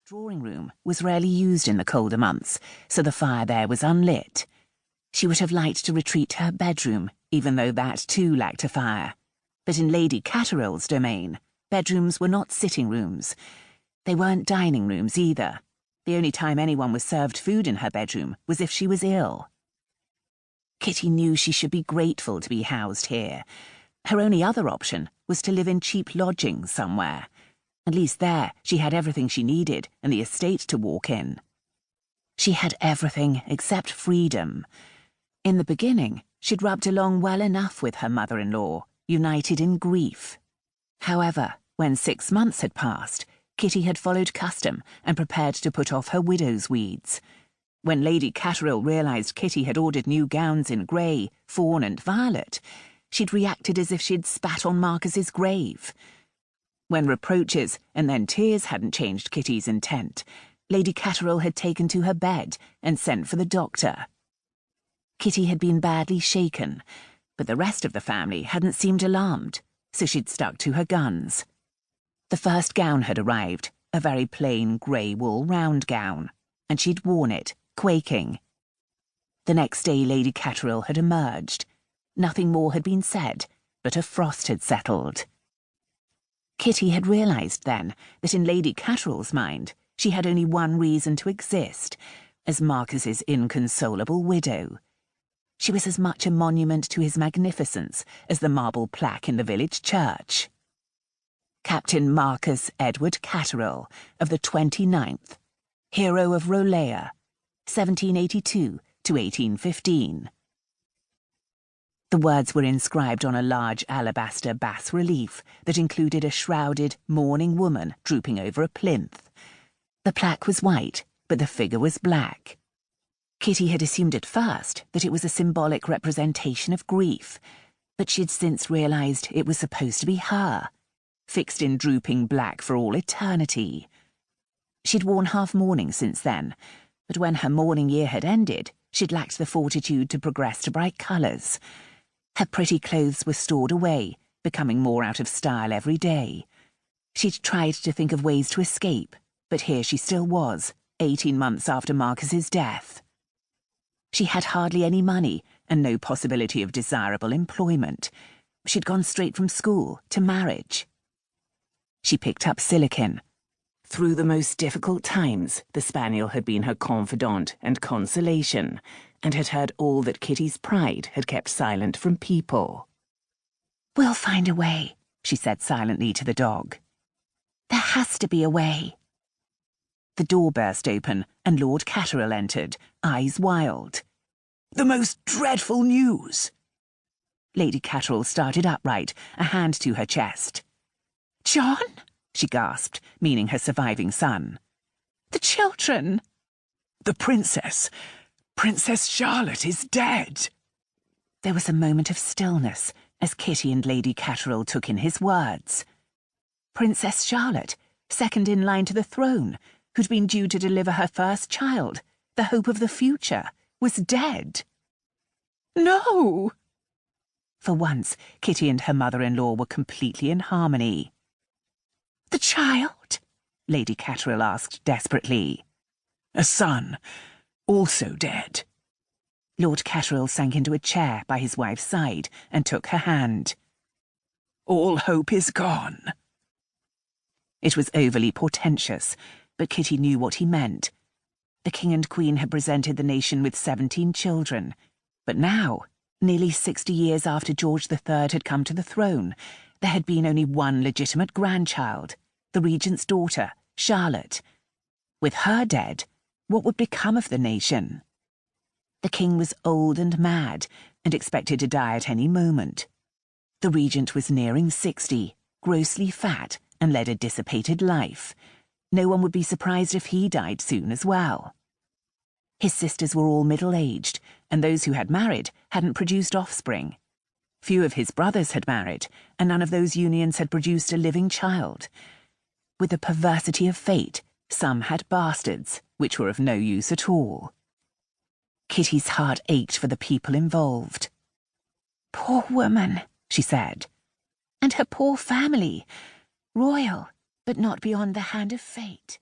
drawing room was rarely used in the colder months, so the fire there was unlit. She would have liked to retreat to her bedroom, even though that too lacked a fire. But in Lady Cateril's domain, bedrooms were not sitting rooms. They weren't dining rooms either. The only time anyone was served food in her bedroom was if she was ill. Kitty knew she should be grateful to be housed here. Her only other option was to live in cheap lodgings somewhere. At least there she had everything she needed and the estate to walk in. She had everything except freedom. In the beginning, she'd rubbed along well enough with her mother-in-law, united in grief. However, when 6 months had passed, Kitty had followed custom and prepared to put off her widow's weeds. When Lady Cateril realised Kitty had ordered new gowns in grey, fawn and violet, she'd reacted as if she'd spat on Marcus's grave. When reproaches and then tears hadn't changed Kitty's intent, Lady Cateril had taken to her bed and sent for the doctor. Kitty had been badly shaken, but the rest of the family hadn't seemed alarmed, so she'd stuck to her guns. The first gown had arrived, a very plain grey wool round gown, and she'd worn it, quaking. The next day Lady Cateril had emerged. Nothing more had been said, but a frost had settled. Kitty had realised then that in Lady Cateril's mind she had only one reason to exist, as Marcus's inconsolable widow. She was as much a monument to his magnificence as the marble plaque in the village church. Captain Marcus Edward Cateril, of the 29th, hero of Rolea, 1782 to 1815. The words were inscribed on a large alabaster bas-relief that included a shrouded, mourning woman drooping over a plinth. The plaque was white, but the figure was black. Kitty had assumed at first that it was a symbolic representation of grief, but she'd since realised it was supposed to be her, fixed in drooping black for all eternity. She'd worn half-mourning since then, but when her mourning year had ended, she'd lacked the fortitude to progress to bright colours. Her pretty clothes were stored away, becoming more out of style every day. She'd tried to think of ways to escape, but here she still was, 18 months after Marcus's death. She had hardly any money and no possibility of desirable employment. She'd gone straight from school to marriage. She picked up Silicon. Through the most difficult times, the spaniel had been her confidant and consolation, and had heard all that Kitty's pride had kept silent from people. "We'll find a way," she said silently to the dog. "There has to be a way." The door burst open, and Lord Cateril entered, eyes wild. "The most dreadful news!" Lady Cateril started upright, a hand to her chest. "John?" she gasped, meaning her surviving son. "The children?" "The Princess Charlotte is dead." There was a moment of stillness as Kitty and Lady Cateril took in his words. Princess Charlotte, second in line to the throne, who'd been due to deliver her first child, the hope of the future, was dead. "No!" For once, Kitty and her mother-in-law were completely in harmony. "The child?" Lady Cateril asked desperately. "A son, also dead." Lord Cateril sank into a chair by his wife's side and took her hand. "All hope is gone." It was overly portentous, but Kitty knew what he meant. The King and Queen had presented the nation with 17 children, but now, nearly 60 years after George III had come to the throne, there had been only one legitimate grandchild, the regent's daughter, Charlotte. With her dead, what would become of the nation? The king was old and mad, and expected to die at any moment. The regent was nearing 60, grossly fat, and led a dissipated life. No one would be surprised if he died soon as well. His sisters were all middle-aged, and those who had married hadn't produced offspring. Few of his brothers had married, and none of those unions had produced a living child. With the perversity of fate, some had bastards, which were of no use at all. Kitty's heart ached for the people involved. "Poor woman," she said. "And her poor family. Royal, but not beyond the hand of fate."